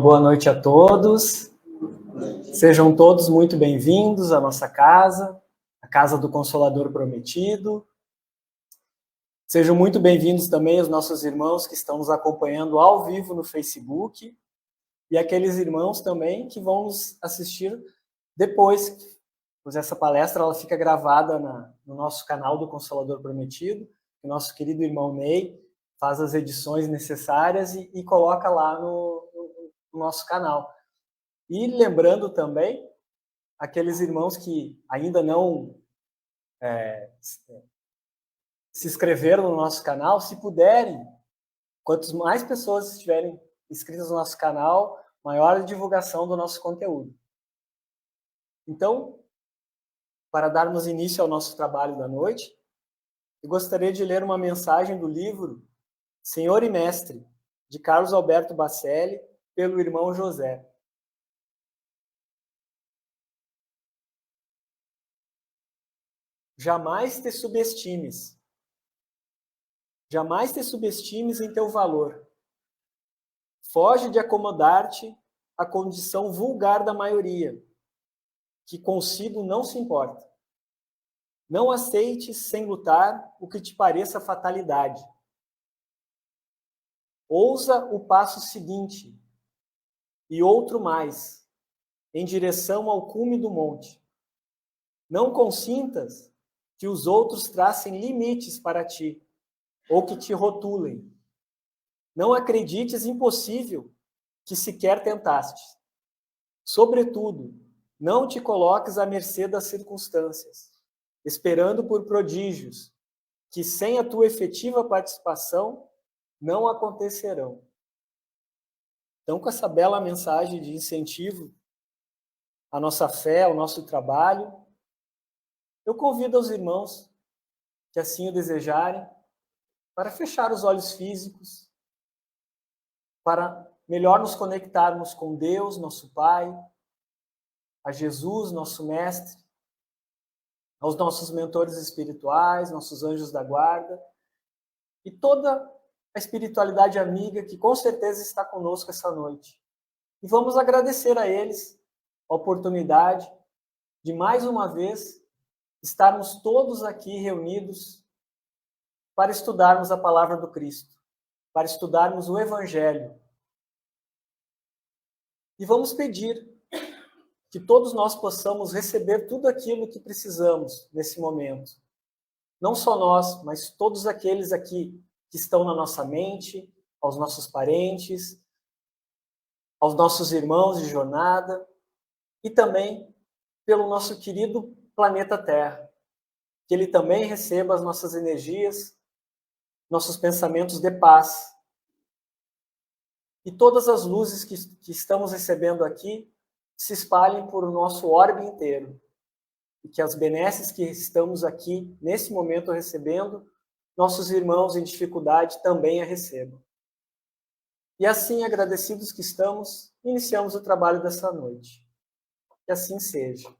boa noite a todos. Sejam todos muito bem-vindos à nossa casa, a Casa do Consolador Prometido. Sejam muito bem-vindos também os nossos irmãos que estão nos acompanhando ao vivo no Facebook e aqueles irmãos também que vão nos assistir depois, pois essa palestra ela fica gravada no nosso canal do Consolador Prometido. O nosso querido irmão Ney faz as edições necessárias e coloca lá no nosso canal. E lembrando também, aqueles irmãos que ainda não se inscreveram no nosso canal, se puderem, quantas mais pessoas estiverem inscritas no nosso canal, maior a divulgação do nosso conteúdo. Então, para darmos início ao nosso trabalho da noite, eu gostaria de ler uma mensagem do livro Senhor e Mestre, de Carlos Alberto Bacelli, pelo irmão José. Jamais te subestimes. Jamais te subestimes em teu valor. Foge de acomodar-te à condição vulgar da maioria, que consigo não se importa. Não aceites sem lutar o que te pareça fatalidade. Ousa o passo seguinte e outro mais, em direção ao cume do monte. Não consintas que os outros tracem limites para ti, ou que te rotulem. Não acredites impossível que sequer tentaste. Sobretudo, não te coloques à mercê das circunstâncias, esperando por prodígios, que sem a tua efetiva participação não acontecerão. Então, com essa bela mensagem de incentivo à nossa fé, ao nosso trabalho, eu convido os irmãos que assim o desejarem para fechar os olhos físicos, para melhor nos conectarmos com Deus, nosso Pai, a Jesus, nosso Mestre, aos nossos mentores espirituais, nossos anjos da guarda, e toda a espiritualidade amiga que com certeza está conosco essa noite. E vamos agradecer a eles a oportunidade de mais uma vez estarmos todos aqui reunidos para estudarmos a palavra do Cristo, para estudarmos o Evangelho. E vamos pedir que todos nós possamos receber tudo aquilo que precisamos nesse momento. Não só nós, mas todos aqueles aqui que estão na nossa mente, aos nossos parentes, aos nossos irmãos de jornada, e também pelo nosso querido planeta Terra, que ele também receba as nossas energias, nossos pensamentos de paz. E todas as luzes que estamos recebendo aqui se espalhem por o nosso orbe inteiro. E que as benesses que estamos aqui, nesse momento, recebendo, nossos irmãos em dificuldade também a recebam. E assim, agradecidos que estamos, iniciamos o trabalho dessa noite. Que assim seja.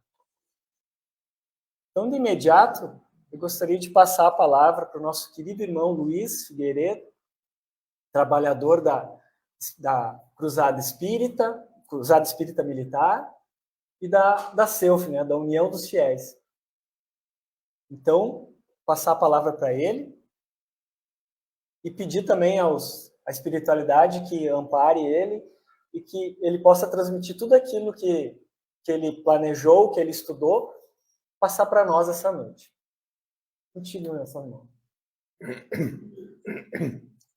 Então, de imediato, eu gostaria de passar a palavra para o nosso querido irmão Luiz Figueiredo, trabalhador da Cruzada Espírita Militar e da CEUF, né, da União dos Fiéis. Então, passar a palavra para ele e pedir também à espiritualidade que ampare ele e que ele possa transmitir tudo aquilo que ele planejou, que ele estudou, passar para nós essa noite. Continue essa mão.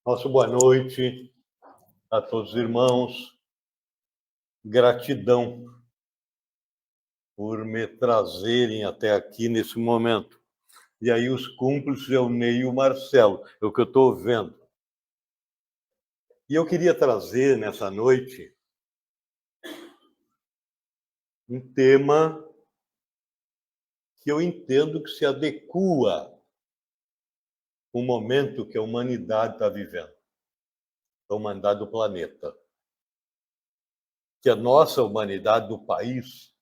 Nossa boa noite a todos os irmãos. Gratidão por me trazerem até aqui nesse momento. E aí os cúmplices é o Ney e o Marcelo, é o que eu estou vendo. E eu queria trazer nessa noite um tema que eu entendo que se adequa ao momento que a humanidade está vivendo, a humanidade do planeta. Que a nossa humanidade do país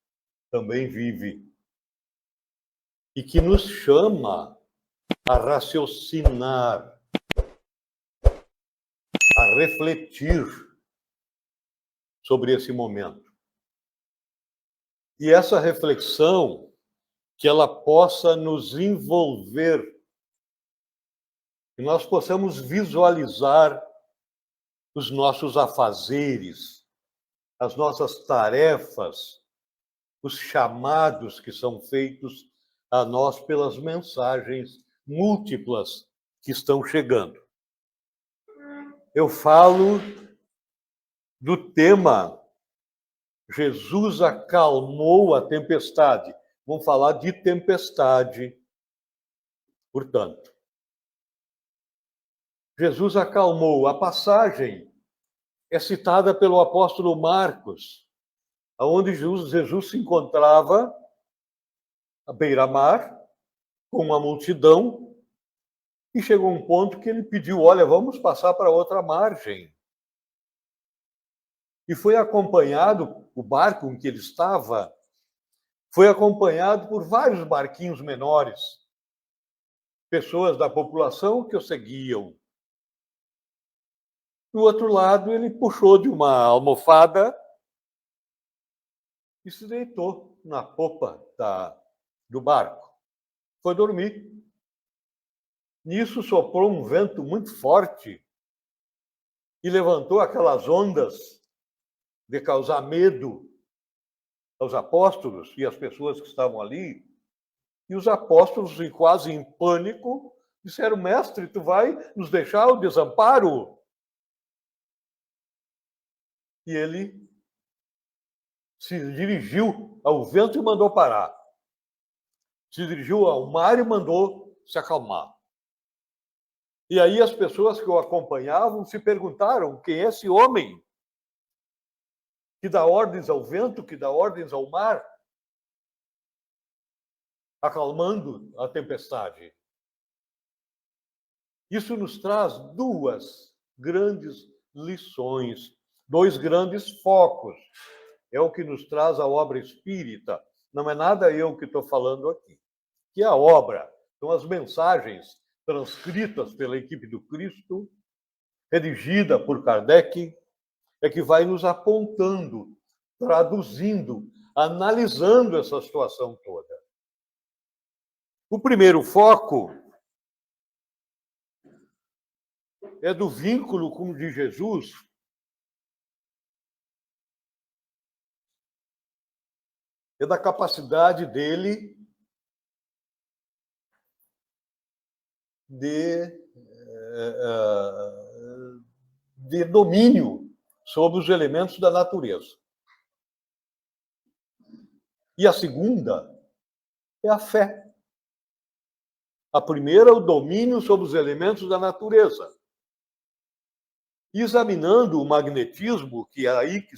também vive. E que nos chama a raciocinar, a refletir sobre esse momento. E essa reflexão, que ela possa nos envolver, que nós possamos visualizar os nossos afazeres, as nossas tarefas, os chamados que são feitos a nós pelas mensagens múltiplas que estão chegando. Eu falo do tema Jesus acalmou a tempestade. Vamos falar de tempestade, portanto. Jesus acalmou. A passagem é citada pelo apóstolo Marcos, onde Jesus se encontrava à beira-mar, com uma multidão, e chegou um ponto que ele pediu, olha, vamos passar para outra margem. E foi acompanhado, o barco em que ele estava, foi acompanhado por vários barquinhos menores, pessoas da população que o seguiam. Do outro lado, ele puxou de uma almofada e se deitou na popa do barco. Foi dormir. Nisso soprou um vento muito forte e levantou aquelas ondas de causar medo aos apóstolos e às pessoas que estavam ali. E os apóstolos, quase em pânico, disseram, mestre, tu vai nos deixar ao desamparo? E ele se dirigiu ao vento e mandou parar. Se dirigiu ao mar e mandou se acalmar. E aí as pessoas que o acompanhavam se perguntaram, quem é esse homem que dá ordens ao vento, que dá ordens ao mar, acalmando a tempestade? Isso nos traz duas grandes lições, dois grandes focos. É o que nos traz a obra espírita. Não é nada eu que estou falando aqui. Que a obra são as mensagens transcritas pela equipe do Cristo, redigida por Kardec, é que vai nos apontando, traduzindo, analisando essa situação toda. O primeiro foco é do vínculo com de Jesus é da capacidade dele de domínio sobre os elementos da natureza. E a segunda é a fé. A primeira, o domínio sobre os elementos da natureza. Examinando o magnetismo, que é aí que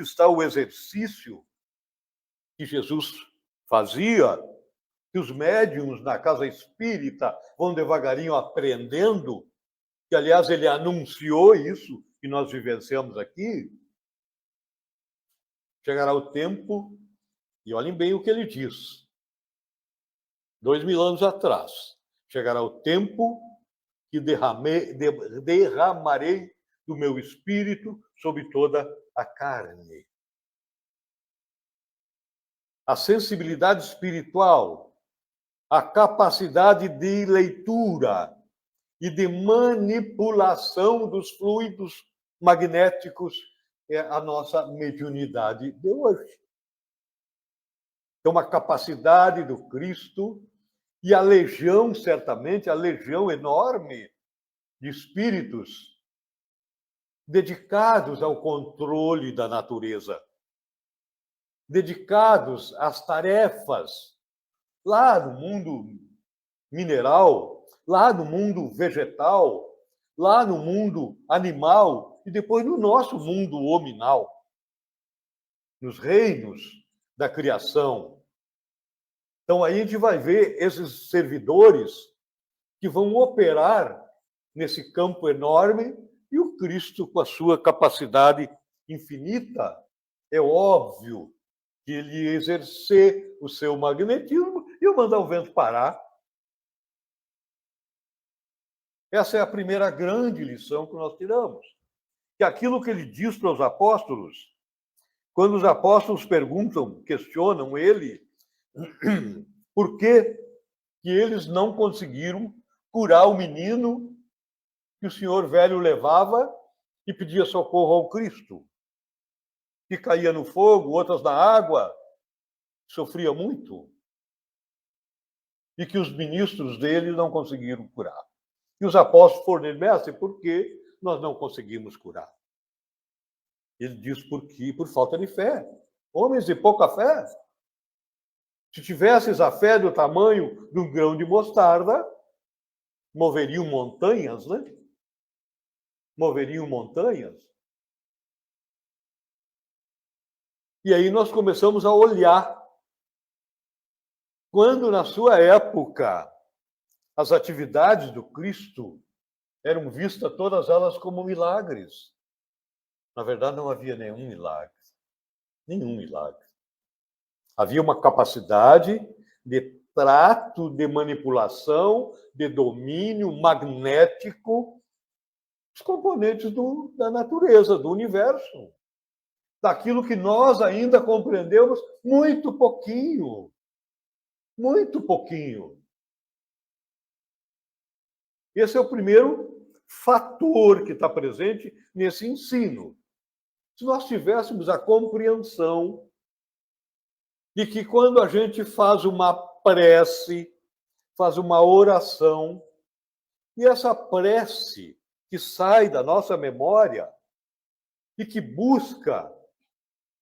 está o exercício que Jesus fazia, que os médiuns na casa espírita vão devagarinho aprendendo, que, aliás, ele anunciou isso que nós vivenciamos aqui. Chegará o tempo, e olhem bem o que ele diz, 2000 anos atrás, chegará o tempo que derramarei do meu espírito sobre toda a carne. A sensibilidade espiritual, a capacidade de leitura e de manipulação dos fluidos magnéticos é a nossa mediunidade de hoje. Então, uma capacidade do Cristo e a legião, certamente, a legião enorme de espíritos dedicados ao controle da natureza, dedicados às tarefas lá no mundo mineral, lá no mundo vegetal, lá no mundo animal e depois no nosso mundo hominal, nos reinos da criação. Então, aí a gente vai ver esses servidores que vão operar nesse campo enorme e o Cristo, com a sua capacidade infinita, é óbvio que ele ia exercer o seu magnetismo e mandar o vento parar. Essa é a primeira grande lição que nós tiramos. que aquilo que ele diz para os apóstolos, quando os apóstolos perguntam, questionam ele, por que eles não conseguiram curar o menino que o senhor velho levava e pedia socorro ao Cristo, que caía no fogo, outras na água, sofria muito, e que os ministros dele não conseguiram curar. E os apóstolos foram nele, mestre, por que nós não conseguimos curar? Ele diz, por falta de fé. Homens de pouca fé. Se tivesses a fé do tamanho de um grão de mostarda, moveriam montanhas, né? Moveriam montanhas. E aí nós começamos a olhar. Quando, na sua época, as atividades do Cristo eram vistas todas elas como milagres. Na verdade, não havia nenhum milagre. Nenhum milagre. Havia uma capacidade de trato, de manipulação, de domínio magnético dos componentes da natureza, do universo. Daquilo que nós ainda compreendemos muito pouquinho. Muito pouquinho. Esse é o primeiro fator que está presente nesse ensino. Se nós tivéssemos a compreensão de que quando a gente faz uma prece, faz uma oração, e essa prece que sai da nossa memória e que busca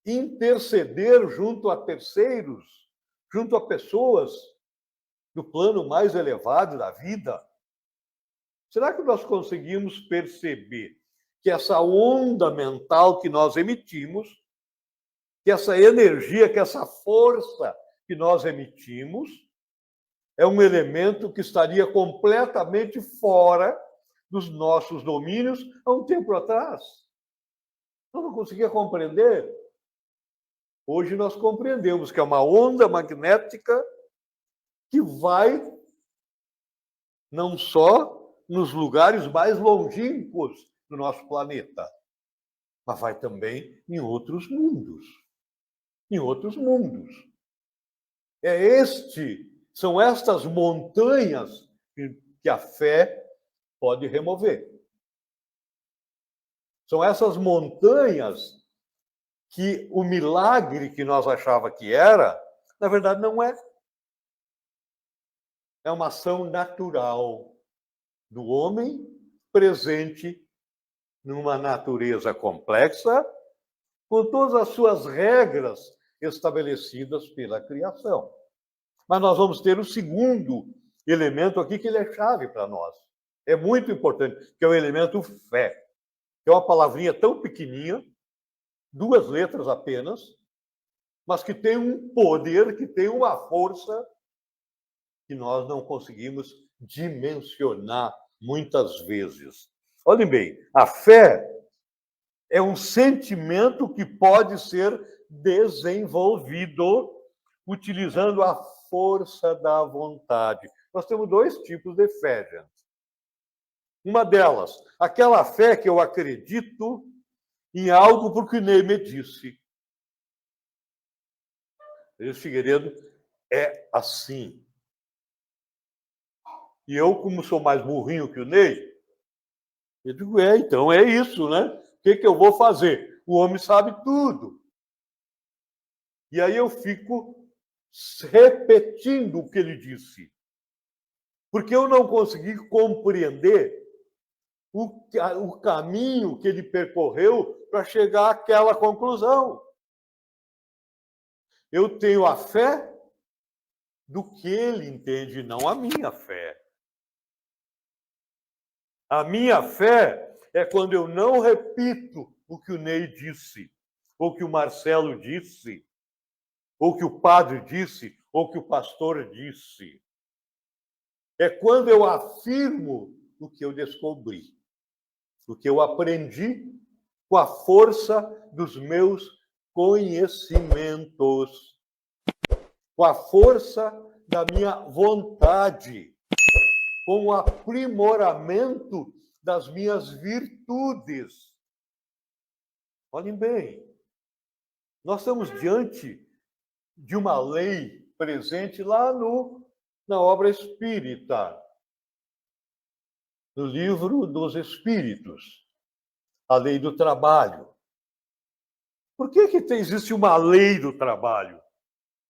interceder junto a terceiros, junto a pessoas do plano mais elevado da vida, será que nós conseguimos perceber que essa onda mental que nós emitimos, que essa energia, que essa força que nós emitimos, é um elemento que estaria completamente fora dos nossos domínios há um tempo atrás? Eu não conseguia compreender. Hoje nós compreendemos que é uma onda magnética que vai não só nos lugares mais longínquos do nosso planeta, mas vai também em outros mundos. Em outros mundos. São estas montanhas que a fé pode remover. São essas montanhas que o milagre que nós achava que era, na verdade não é. É uma ação natural do homem presente numa natureza complexa, com todas as suas regras estabelecidas pela criação. Mas nós vamos ter o segundo elemento aqui, que ele é chave para nós. É muito importante, que é o elemento fé. Que é uma palavrinha tão pequenininha, 2 letras apenas, mas que tem um poder, que tem uma força que nós não conseguimos dimensionar muitas vezes. Olhem bem, a fé é um sentimento que pode ser desenvolvido utilizando a força da vontade. Nós temos 2 tipos de fé, gente. Uma delas, aquela fé que eu acredito em algo porque o Ney me disse. Esse Figueiredo é assim. E eu, como sou mais burrinho que o Ney, eu digo, então é isso, né? O que eu vou fazer? O homem sabe tudo. E aí eu fico repetindo o que ele disse. Porque eu não consegui compreender o caminho que ele percorreu para chegar àquela conclusão. Eu tenho a fé do que ele entende, não a minha fé. A minha fé é quando eu não repito o que o Ney disse, ou que o Marcelo disse, ou que o padre disse, ou que o pastor disse. É quando eu afirmo o que eu descobri, o que eu aprendi com a força dos meus conhecimentos, com a força da minha vontade, com o aprimoramento das minhas virtudes. Olhem bem, nós estamos diante de uma lei presente lá na obra espírita, no livro dos Espíritos, a lei do trabalho. Por que existe uma lei do trabalho?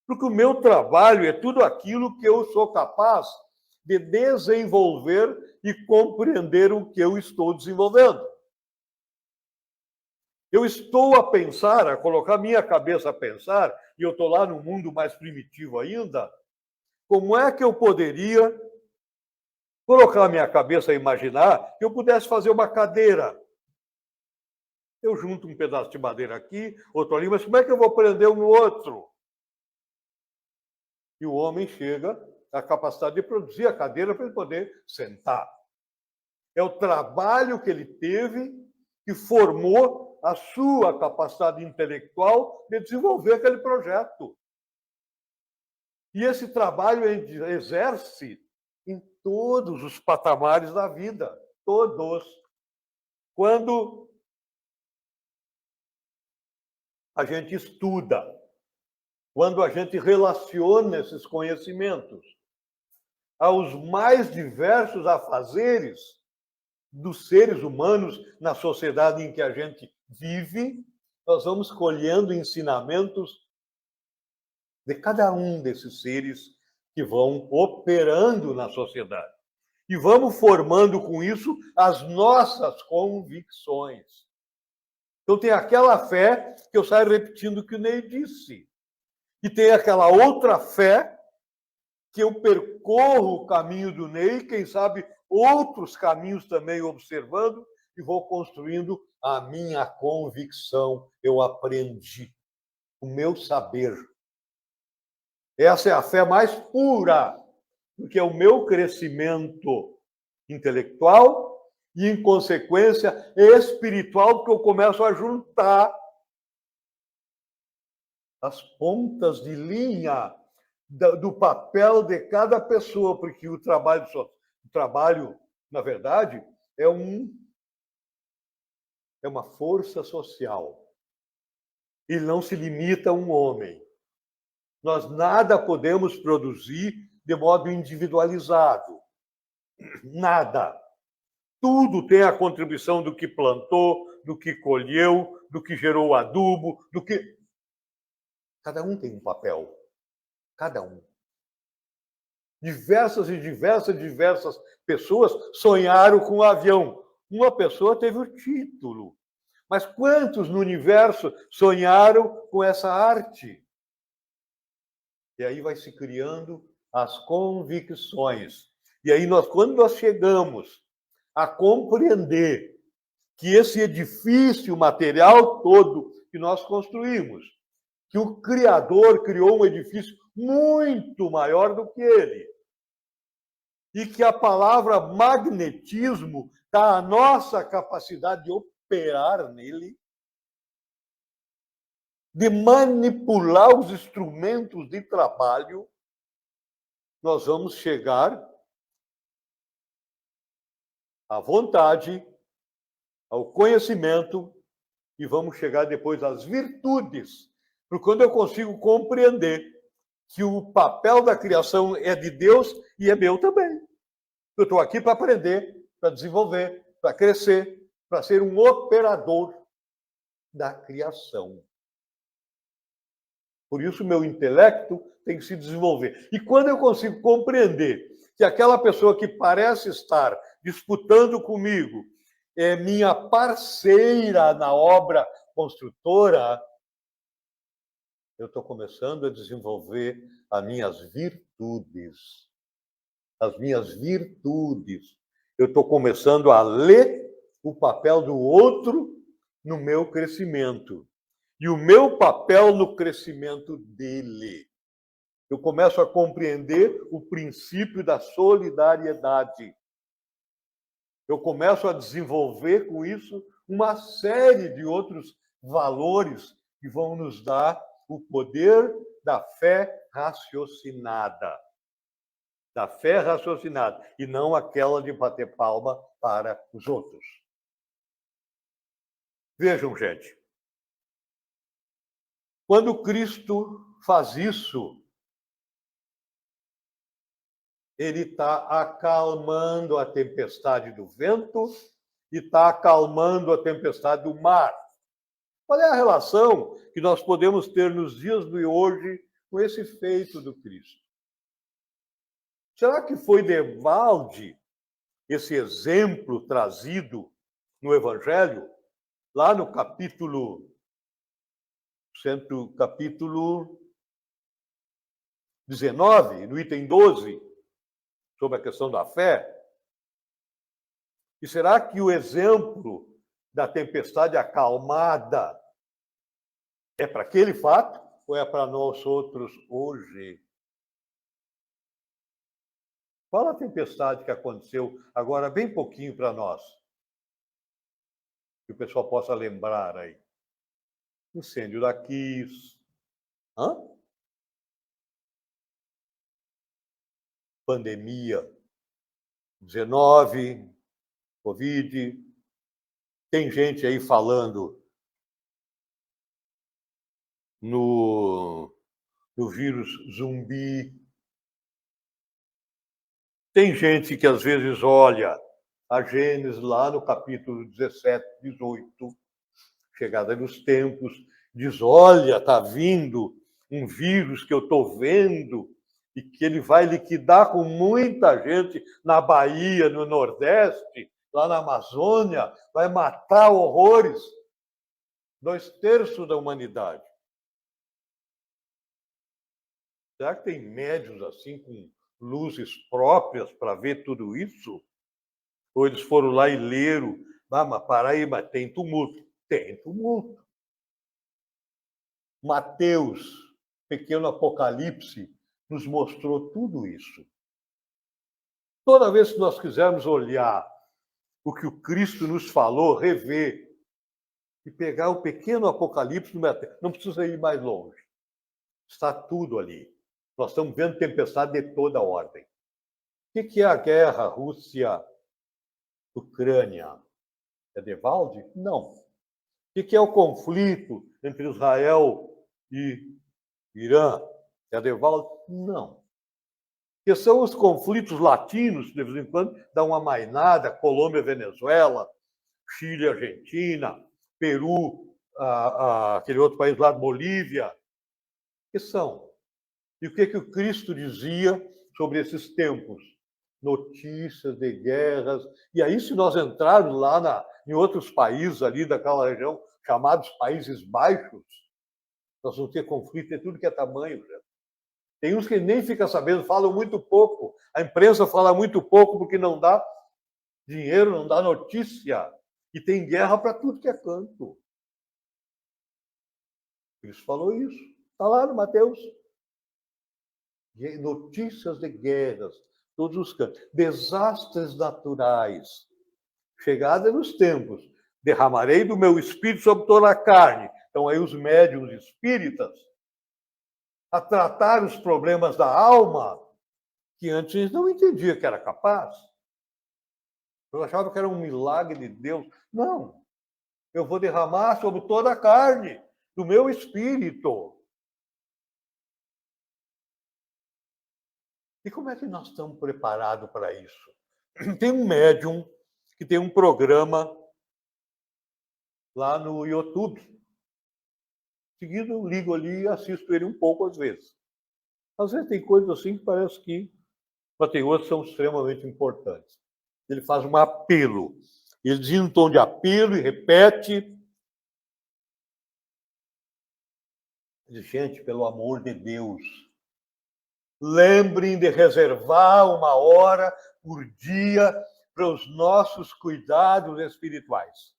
Porque o meu trabalho é tudo aquilo que eu sou capaz de desenvolver e compreender o que eu estou desenvolvendo. Eu estou a pensar, a colocar minha cabeça a pensar, e eu estou lá no mundo mais primitivo ainda, como é que eu poderia colocar minha cabeça a imaginar que eu pudesse fazer uma cadeira? Eu junto um pedaço de madeira aqui, outro ali, mas como é que eu vou prender um no outro? E o homem chega à capacidade de produzir a cadeira para ele poder sentar. É o trabalho que ele teve que formou a sua capacidade intelectual de desenvolver aquele projeto. E esse trabalho ele exerce em todos os patamares da vida, todos. Quando a gente estuda, quando a gente relaciona esses conhecimentos aos mais diversos afazeres dos seres humanos na sociedade em que a gente vive, nós vamos colhendo ensinamentos de cada um desses seres que vão operando na sociedade. E vamos formando com isso as nossas convicções. Então tem aquela fé que eu saio repetindo o que o Ney disse. E tem aquela outra fé que eu percorro o caminho do Ney, quem sabe outros caminhos também observando, e vou construindo a minha convicção. Eu aprendi o meu saber. Essa é a fé mais pura, porque é o meu crescimento intelectual e, em consequência, espiritual, porque eu começo a juntar as pontas de linha do papel de cada pessoa, porque o trabalho, na verdade, é uma força social. E não se limita a um homem. Nós nada podemos produzir de modo individualizado. Nada. Tudo tem a contribuição do que plantou, do que colheu, do que gerou adubo, do que... Cada um tem um papel. Cada um. Diversas pessoas sonharam com o avião. Uma pessoa teve o título. Mas quantos no universo sonharam com essa arte? E aí vai se criando as convicções. E aí, quando nós chegamos a compreender que esse edifício material todo que nós construímos, que o Criador criou um edifício muito maior do que ele, e que a palavra magnetismo está a nossa capacidade de operar nele, de manipular os instrumentos de trabalho, nós vamos chegar à vontade, ao conhecimento, e vamos chegar depois às virtudes. Porque quando eu consigo compreender que o papel da criação é de Deus e é meu também. Eu estou aqui para aprender, para desenvolver, para crescer, para ser um operador da criação. Por isso, meu intelecto tem que se desenvolver. E quando eu consigo compreender que aquela pessoa que parece estar disputando comigo é minha parceira na obra construtora, eu estou começando a desenvolver as minhas virtudes. As minhas virtudes. Eu estou começando a ler o papel do outro no meu crescimento. E o meu papel no crescimento dele. Eu começo a compreender o princípio da solidariedade. Eu começo a desenvolver com isso uma série de outros valores que vão nos dar o poder da fé raciocinada. Da fé raciocinada, e não aquela de bater palma para os outros. Vejam, gente, Quando Cristo faz isso, ele está acalmando a tempestade do vento e está acalmando a tempestade do mar. Qual é a relação que nós podemos ter nos dias de hoje com esse feito do Cristo? Será que foi devalde esse exemplo trazido no Evangelho, lá no capítulo 19, no item 12, sobre a questão da fé? E será que o exemplo da tempestade acalmada é para aquele fato ou é para nós outros hoje? Qual a tempestade que aconteceu agora, bem pouquinho para nós? Que o pessoal possa lembrar aí. Incêndio da Kiss. Pandemia 19, Covid. Tem gente aí falando no vírus zumbi. Tem gente que às vezes olha a Gênesis lá no capítulo 17, 18, chegada dos tempos, diz, olha, está vindo um vírus que eu estou vendo e que ele vai liquidar com muita gente na Bahia, no Nordeste, lá na Amazônia, vai matar horrores 2/3 da humanidade. Será que tem médiuns assim com luzes próprias para ver tudo isso? Ou eles foram lá e leram, mas para aí, mas tem tumulto. Tem tumulto. Mateus, pequeno Apocalipse, nos mostrou tudo isso. Toda vez que nós quisermos olhar o que o Cristo nos falou, rever, e pegar o pequeno Apocalipse do Mateus, não precisa ir mais longe. Está tudo ali. Nós estamos vendo tempestade de toda ordem. O que é a guerra Rússia-Ucrânia? É devalde? Não. O que é o conflito entre Israel e Irã? É devalde? Não. Que são os conflitos latinos, de vez em quando, dá uma mainada, Colômbia, Venezuela, Chile, Argentina, Peru, aquele outro país lá, Bolívia. Que são? E o que o Cristo dizia sobre esses tempos? Notícias de guerras. E aí, se nós entrarmos lá em outros países ali daquela região, chamados Países Baixos, nós vamos ter conflito de tudo que é tamanho. Gente. Tem uns que nem ficam sabendo, falam muito pouco. A imprensa fala muito pouco porque não dá dinheiro, não dá notícia. E tem guerra para tudo que é canto. Cristo falou isso. Está lá no Mateus. Notícias de guerras, todos os cantos. Desastres naturais. Chegada nos tempos. Derramarei do meu espírito sobre toda a carne. Então, aí os médiuns espíritas a tratar os problemas da alma, que antes eles não entendiam que era capaz. Eu achava que era um milagre de Deus. Não. Eu vou derramar sobre toda a carne do meu espírito. E como é que nós estamos preparados para isso? Tem um médium que tem um programa lá no YouTube. Seguido, eu ligo ali e assisto ele um pouco às vezes. Às vezes tem coisas assim que parece que, mas tem outras que são extremamente importantes. Ele faz um apelo. Ele diz um tom de apelo e repete. Diz, gente, pelo amor de Deus, lembrem de reservar uma hora por dia para os nossos cuidados espirituais.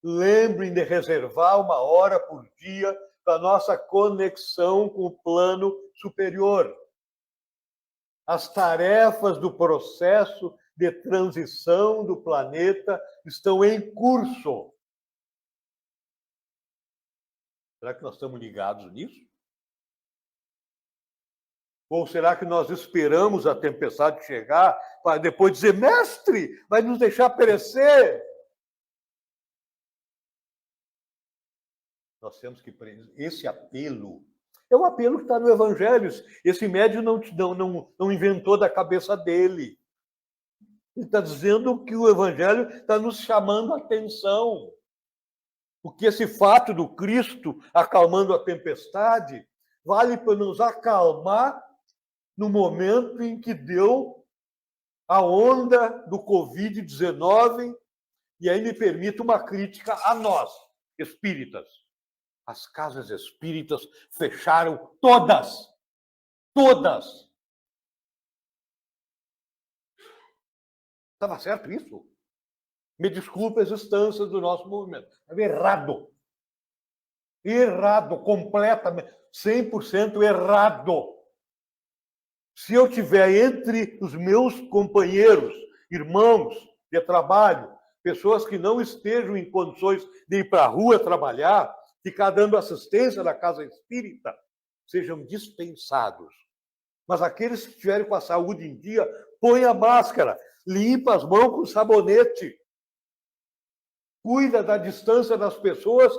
Lembrem de reservar uma hora por dia para a nossa conexão com o plano superior. As tarefas do processo de transição do planeta estão em curso. Será que nós estamos ligados nisso? Ou será que nós esperamos a tempestade chegar para depois dizer, mestre, vai nos deixar perecer? Nós temos que prender esse apelo. É um apelo que está no Evangelho. Esse médium não inventou da cabeça dele. Ele está dizendo que o Evangelho está nos chamando a atenção. Porque esse fato do Cristo acalmando a tempestade vale para nos acalmar no momento em que deu a onda do Covid-19, e aí me permite uma crítica a nós, espíritas. As casas espíritas fecharam todas. Todas. Estava certo isso? Me desculpe as instâncias do nosso movimento. Estava errado. Errado, completamente, 100% errado. Se eu tiver entre os meus companheiros, irmãos de trabalho, pessoas que não estejam em condições de ir para a rua trabalhar, ficar dando assistência na casa espírita, sejam dispensados. Mas aqueles que estiverem com a saúde em dia, põe a máscara, limpa as mãos com sabonete, cuida da distância das pessoas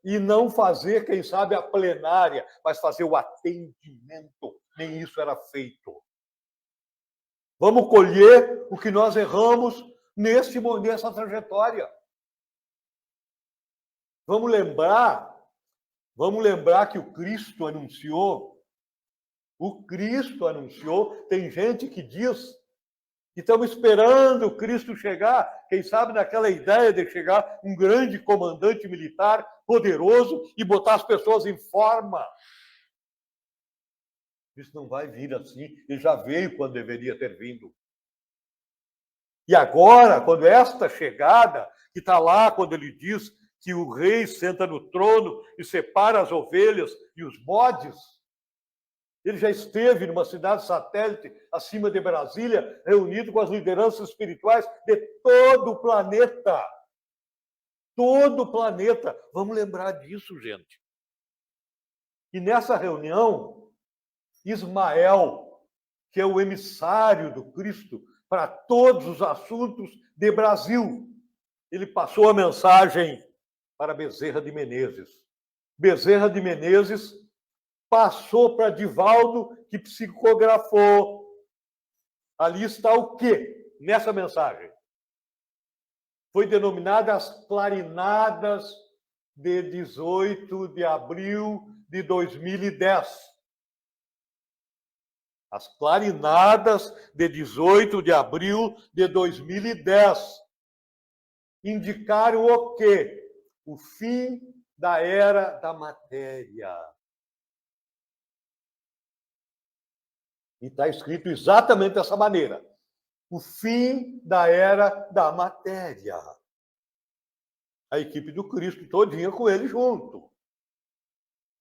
e não fazer, quem sabe, a plenária, mas fazer o atendimento. Nem isso era feito. Vamos colher o que nós erramos nessa trajetória. Vamos lembrar que o Cristo anunciou. Tem gente que diz que estamos esperando o Cristo chegar, quem sabe naquela ideia de chegar um grande comandante militar poderoso e botar as pessoas em forma. Isso não vai vir assim, ele já veio quando deveria ter vindo. E agora, quando esta chegada, que está lá, quando ele diz que o rei senta no trono e separa as ovelhas e os bodes, ele já esteve numa cidade satélite, acima de Brasília, reunido com as lideranças espirituais de todo o planeta. Todo o planeta. Vamos lembrar disso, gente. E nessa reunião, Ismael, que é o emissário do Cristo para todos os assuntos de Brasil, ele passou a mensagem para Bezerra de Menezes. Bezerra de Menezes passou para Divaldo, que psicografou. Ali está o quê? Nessa mensagem. Foi denominada as Clarinadas de 18 de abril de 2010. As Clarinadas de 18 de abril de 2010 indicaram o quê? O fim da era da matéria. E está escrito exatamente dessa maneira. O fim da era da matéria. A equipe do Cristo todinha com ele junto.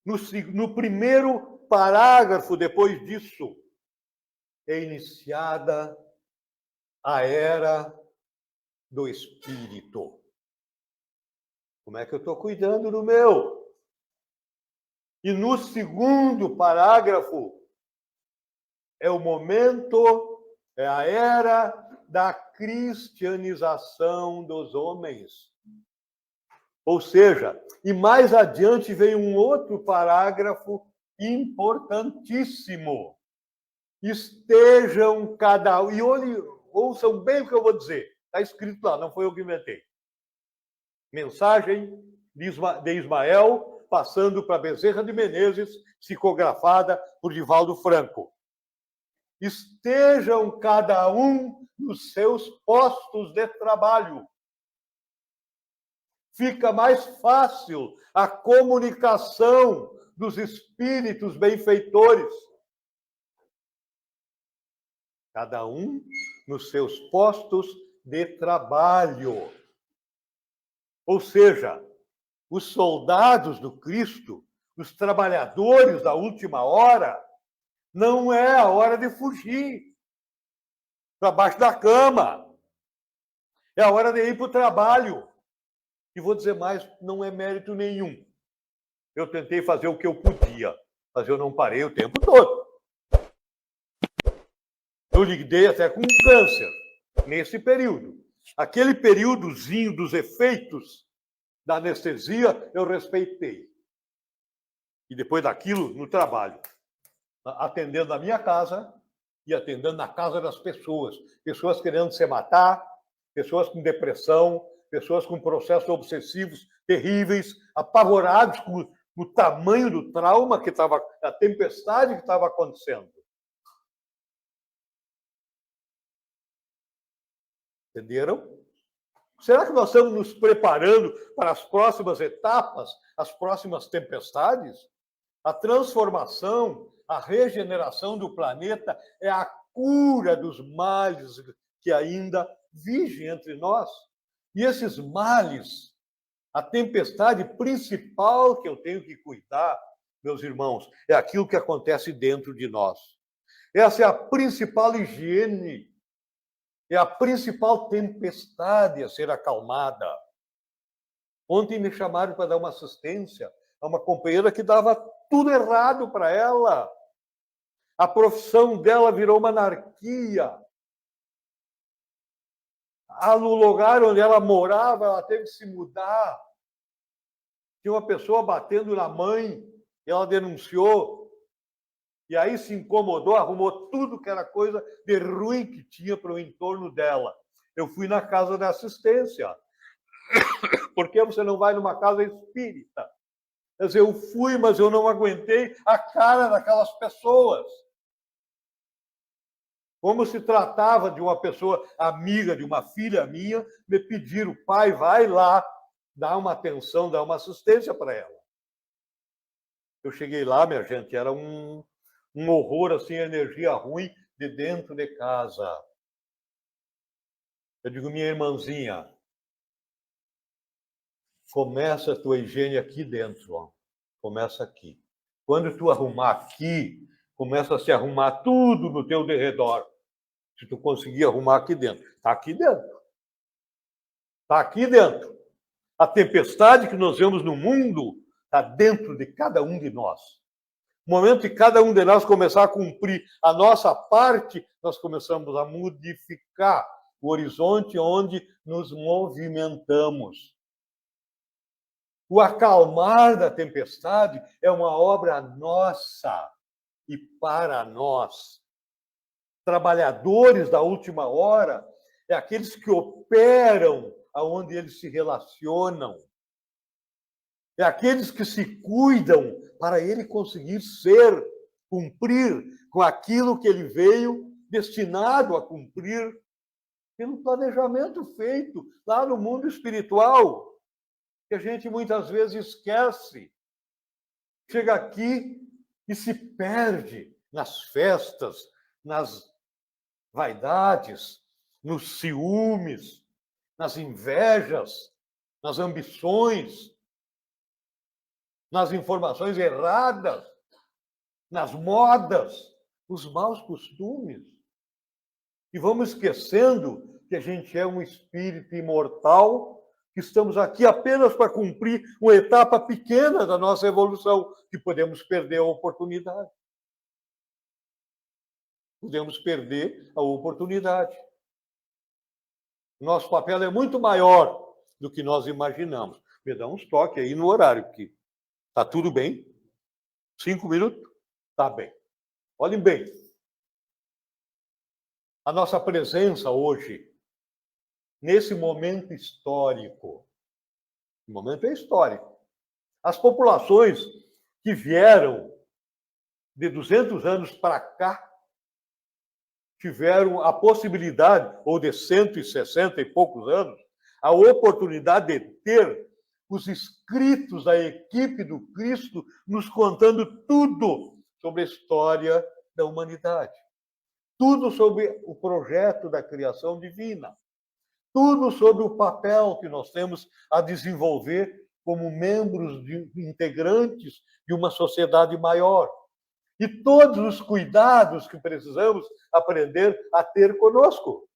No primeiro parágrafo, depois disso, é iniciada a era do Espírito. Como é que eu estou cuidando do meu? E no segundo parágrafo, é o momento, é a era da cristianização dos homens. Ou seja, e mais adiante vem um outro parágrafo importantíssimo. Estejam cada um, e ouçam bem o que eu vou dizer, está escrito lá, não foi eu que inventei. Mensagem de Ismael, passando para Bezerra de Menezes, psicografada por Divaldo Franco. Estejam cada um nos seus postos de trabalho. Fica mais fácil a comunicação dos espíritos benfeitores. Cada um nos seus postos de trabalho. Ou seja, os soldados do Cristo, os trabalhadores da última hora, não é a hora de fugir para baixo da cama. É a hora de ir para o trabalho. E vou dizer mais, não é mérito nenhum. Eu tentei fazer o que eu podia, mas eu não parei o tempo todo. Eu lidei até com câncer nesse período. Aquele períodozinho dos efeitos da anestesia, eu respeitei. E depois daquilo, no trabalho. Atendendo a minha casa e atendendo na casa das pessoas. Pessoas querendo se matar, pessoas com depressão, pessoas com processos obsessivos terríveis, apavorados com o tamanho do trauma que estava, a tempestade que estava acontecendo. Entenderam? Será que nós estamos nos preparando para as próximas etapas, as próximas tempestades? A transformação, a regeneração do planeta é a cura dos males que ainda vigem entre nós. E esses males, a tempestade principal que eu tenho que cuidar, meus irmãos, é aquilo que acontece dentro de nós. Essa é a principal higiene, é a principal tempestade a ser acalmada. Ontem me chamaram para dar uma assistência a uma companheira que dava tudo errado para ela. A profissão dela virou uma anarquia. No lugar onde ela morava, ela teve que se mudar. Tinha uma pessoa batendo na mãe, ela denunciou. E aí se incomodou, arrumou tudo que era coisa de ruim que tinha para o entorno dela. Eu fui na casa da assistência. Por que você não vai numa casa espírita? Quer dizer, eu fui, mas eu não aguentei a cara daquelas pessoas. Como se tratava de uma pessoa amiga de uma filha minha, me pediram, pai, vai lá, dá uma atenção, dá uma assistência para ela. Eu cheguei lá, minha gente, era um horror, assim, energia ruim de dentro de casa. Eu digo, minha irmãzinha, começa a tua higiene aqui dentro, ó. Começa aqui. Quando tu arrumar aqui, começa a se arrumar tudo no teu derredor. Se tu conseguir arrumar aqui dentro. Está aqui dentro. Está aqui dentro. A tempestade que nós vemos no mundo está dentro de cada um de nós. No momento que cada um de nós começar a cumprir a nossa parte, nós começamos a modificar o horizonte onde nos movimentamos. O acalmar da tempestade é uma obra nossa e para nós. Trabalhadores da última hora é aqueles que operam aonde eles se relacionam. É aqueles que se cuidam para ele conseguir cumprir com aquilo que ele veio destinado a cumprir pelo planejamento feito lá no mundo espiritual, que a gente muitas vezes esquece. Chega aqui e se perde nas festas, nas vaidades, nos ciúmes, nas invejas, nas ambições, nas informações erradas, nas modas, nos maus costumes. E vamos esquecendo que a gente é um espírito imortal, que estamos aqui apenas para cumprir uma etapa pequena da nossa evolução, que podemos perder a oportunidade. Podemos perder a oportunidade. Nosso papel é muito maior do que nós imaginamos. Me dá uns toques aí no horário, porque está tudo bem? 5 minutos? Está bem. Olhem bem. A nossa presença hoje, nesse momento histórico, o momento é histórico. As populações que vieram de 200 anos para cá tiveram a possibilidade, ou de 160 e poucos anos, a oportunidade de ter os escritos da equipe do Cristo nos contando tudo sobre a história da humanidade. Tudo sobre o projeto da criação divina. Tudo sobre o papel que nós temos a desenvolver como membros integrantes de uma sociedade maior. E todos os cuidados que precisamos aprender a ter conosco.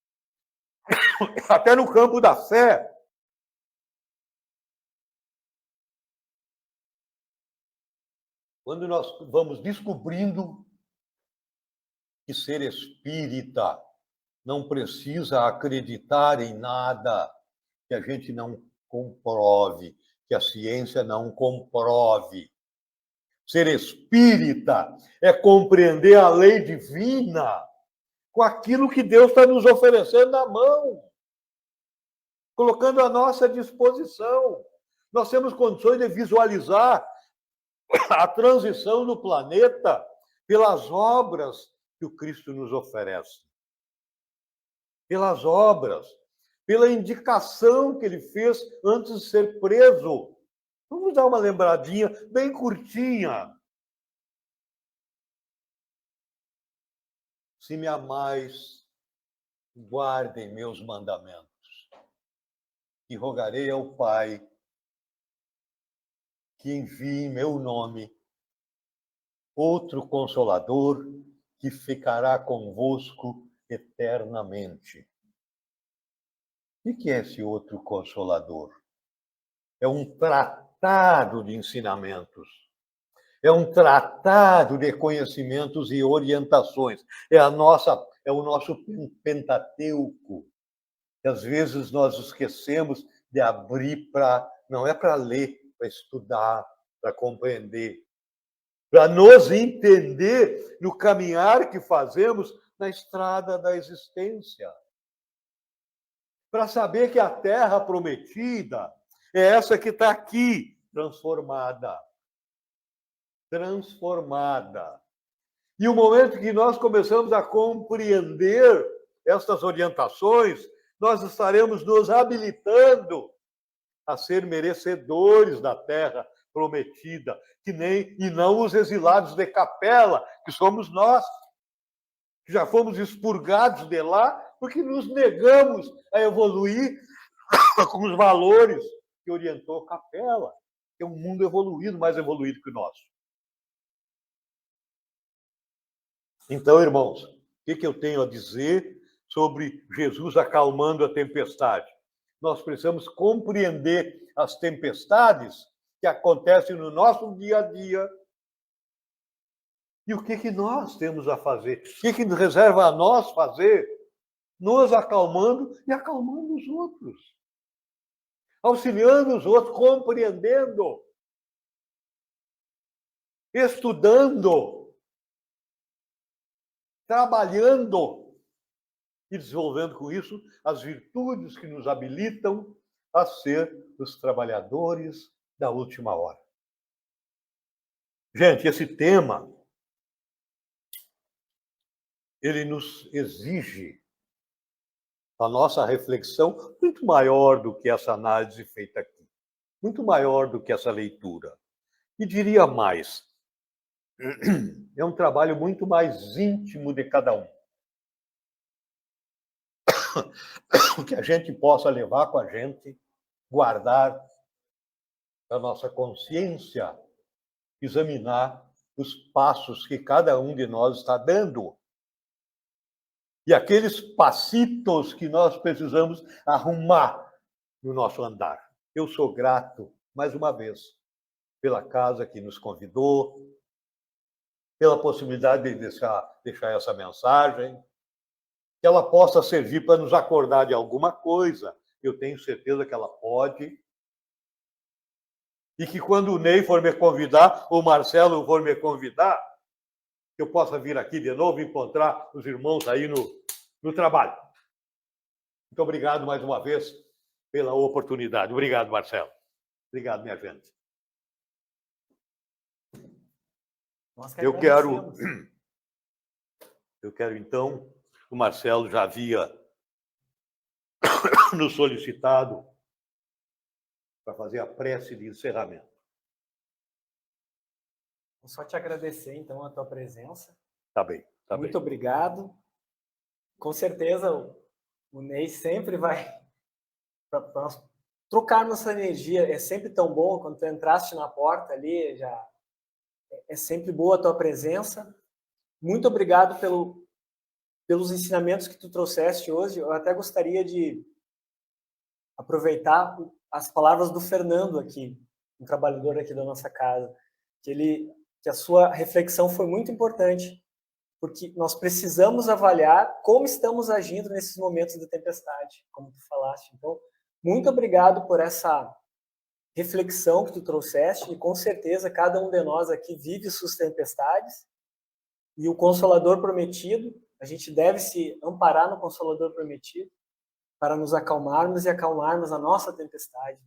Até no campo da fé. Quando nós vamos descobrindo que ser espírita não precisa acreditar em nada que a gente não comprove, que a ciência não comprove. Ser espírita é compreender a lei divina com aquilo que Deus está nos oferecendo na mão, colocando à nossa disposição. Nós temos condições de visualizar a transição do planeta pelas obras que o Cristo nos oferece. Pelas obras, pela indicação que ele fez antes de ser preso. Vamos dar uma lembradinha bem curtinha. Se me amais, guardem meus mandamentos. E rogarei ao Pai que envie em meu nome outro Consolador que ficará convosco eternamente. O que é esse outro Consolador? É um tratado de ensinamentos. É um tratado de conhecimentos e orientações. É o nosso Pentateuco. E às vezes nós esquecemos de abrir não é para ler, para estudar, para compreender, para nos entender no caminhar que fazemos na estrada da existência. Para saber que a terra prometida é essa que está aqui, transformada. Transformada. E o momento que nós começamos a compreender estas orientações, nós estaremos nos habilitando a ser merecedores da terra prometida, e não os exilados de Capela, que somos nós, que já fomos expurgados de lá, porque nos negamos a evoluir com os valores que orientou Capela, que é um mundo evoluído, mais evoluído que o nosso. Então, irmãos, o que eu tenho a dizer sobre Jesus acalmando a tempestade? Nós precisamos compreender as tempestades que acontecem no nosso dia a dia. E o que nós temos a fazer? O que nos reserva a nós fazer? Nos acalmando e acalmando os outros. Auxiliando os outros, compreendendo. Estudando. Trabalhando. E desenvolvendo com isso as virtudes que nos habilitam a ser os trabalhadores da última hora. Gente, esse tema, ele nos exige a nossa reflexão muito maior do que essa análise feita aqui, muito maior do que essa leitura. E diria mais, é um trabalho muito mais íntimo de cada um. Que a gente possa levar com a gente, guardar a nossa consciência, examinar os passos que cada um de nós está dando. E aqueles passitos que nós precisamos arrumar no nosso andar. Eu sou grato, mais uma vez, pela casa que nos convidou, pela possibilidade de deixar essa mensagem, que ela possa servir para nos acordar de alguma coisa. Eu tenho certeza que ela pode. E que quando o Ney for me convidar, ou o Marcelo for me convidar, que eu possa vir aqui de novo e encontrar os irmãos aí no trabalho. Muito obrigado mais uma vez pela oportunidade. Obrigado, Marcelo. Obrigado, minha gente. Eu quero, então, o Marcelo já havia nos solicitado para fazer a prece de encerramento. Vou só te agradecer, então, a tua presença. Tá bem. Muito obrigado. Com certeza, o Ney sempre vai... Para nós trocarmos essa energia, é sempre tão bom. Quando tu entraste na porta ali, é sempre boa a tua presença. Muito obrigado pelos ensinamentos que tu trouxeste hoje. Eu até gostaria de aproveitar as palavras do Fernando aqui, um trabalhador aqui da nossa casa, que a sua reflexão foi muito importante, porque nós precisamos avaliar como estamos agindo nesses momentos de tempestade, como tu falaste. Então, muito obrigado por essa reflexão que tu trouxeste, e com certeza cada um de nós aqui vive suas tempestades, e o Consolador prometido, a gente deve se amparar no Consolador prometido para nos acalmarmos e acalmarmos a nossa tempestade.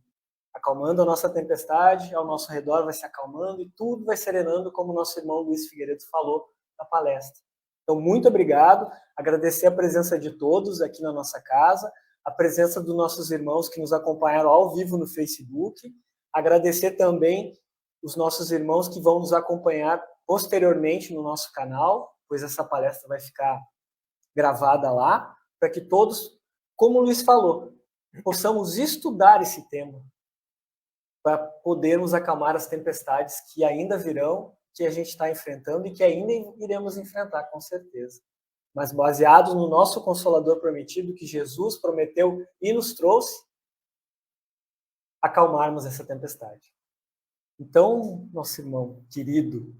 Acalmando a nossa tempestade, ao nosso redor vai se acalmando e tudo vai serenando, como o nosso irmão Luiz Figueiredo falou na palestra. Então, muito obrigado, agradecer a presença de todos aqui na nossa casa, a presença dos nossos irmãos que nos acompanharam ao vivo no Facebook, agradecer também os nossos irmãos que vão nos acompanhar posteriormente no nosso canal, pois essa palestra vai ficar gravada lá, para que todos, como o Luiz falou, possamos estudar esse tema, para podermos acalmar as tempestades que ainda virão, que a gente está enfrentando e que ainda iremos enfrentar, com certeza. Mas baseados no nosso Consolador prometido, que Jesus prometeu e nos trouxe, acalmarmos essa tempestade. Então, nosso irmão querido,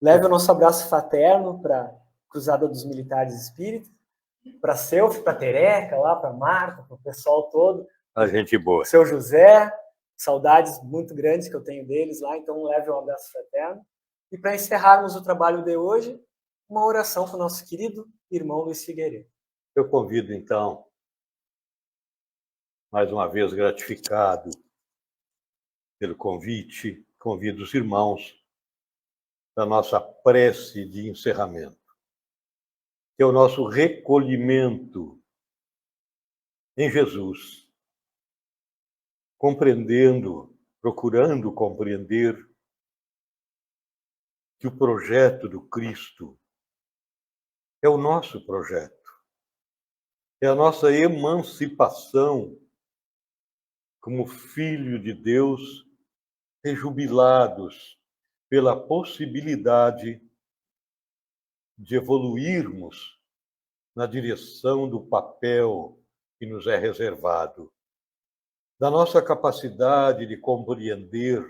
leve o nosso abraço fraterno para a Cruzada dos Militares Espíritas, para a Selfie, para a Tereca, lá para a Marta, para o pessoal todo. A gente boa. Seu José, saudades muito grandes que eu tenho deles lá, então leve um abraço fraterno. E para encerrarmos o trabalho de hoje, uma oração para o nosso querido irmão Luiz Figueiredo. Eu convido, então, mais uma vez gratificado pelo convite, convido os irmãos da nossa prece de encerramento, que é o nosso recolhimento em Jesus, compreendendo, procurando compreender que o projeto do Cristo é o nosso projeto, é a nossa emancipação como filho de Deus, rejubilados pela possibilidade de evoluirmos na direção do papel que nos é reservado, da nossa capacidade de compreender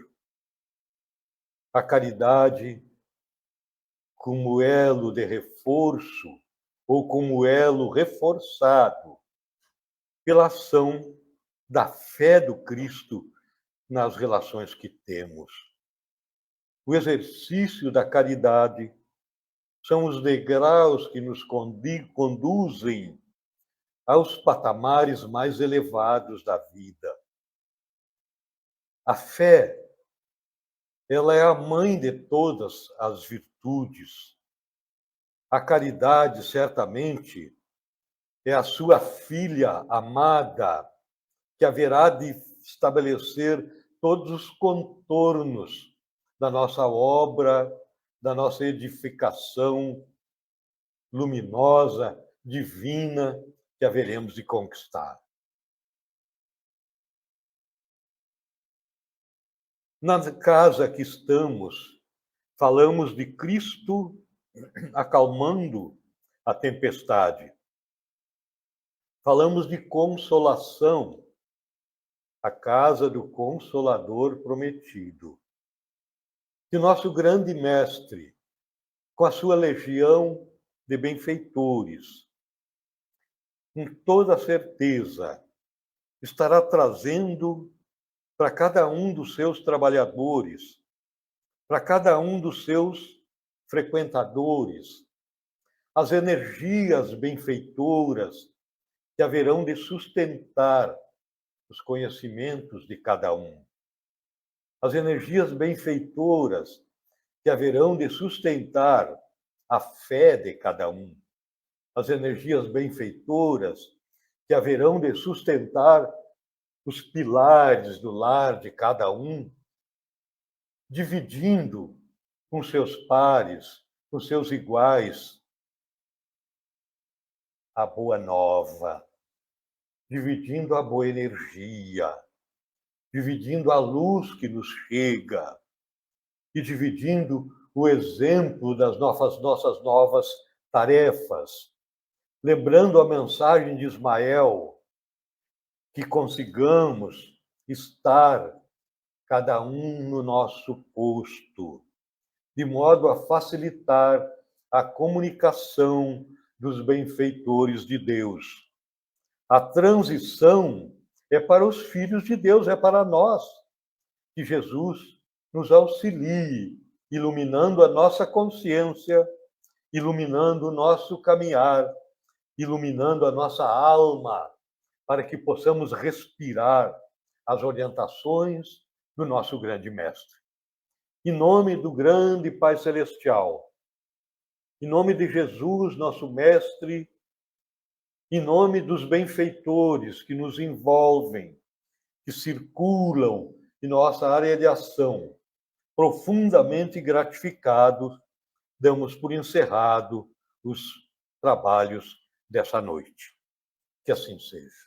a caridade como elo de reforço ou como elo reforçado pela ação da fé do Cristo nas relações que temos. O exercício da caridade são os degraus que nos conduzem aos patamares mais elevados da vida. A fé, ela é a mãe de todas as virtudes. A caridade, certamente, é a sua filha amada, que haverá de estabelecer todos os contornos da nossa obra, da nossa edificação luminosa, divina, que haveremos de conquistar. Na casa que estamos, falamos de Cristo acalmando a tempestade. Falamos de consolação, a casa do Consolador prometido. Que nosso grande mestre, com a sua legião de benfeitores, com toda certeza, estará trazendo para cada um dos seus trabalhadores, para cada um dos seus frequentadores, as energias benfeitoras que haverão de sustentar os conhecimentos de cada um. As energias benfeitoras que haverão de sustentar a fé de cada um. As energias benfeitoras que haverão de sustentar os pilares do lar de cada um, dividindo com seus pares, com seus iguais, a boa nova, dividindo a boa energia, dividindo a luz que nos chega e dividindo o exemplo das nossas novas tarefas, lembrando a mensagem de Ismael, que consigamos estar cada um no nosso posto, de modo a facilitar a comunicação dos benfeitores de Deus. A transição é para os filhos de Deus, é para nós. Que Jesus nos auxilie, iluminando a nossa consciência, iluminando o nosso caminhar, iluminando a nossa alma, para que possamos respirar as orientações do nosso grande Mestre. Em nome do grande Pai Celestial, em nome de Jesus, nosso Mestre, em nome dos benfeitores que nos envolvem, que circulam em nossa área de ação, profundamente gratificados, damos por encerrado os trabalhos dessa noite. Que assim seja.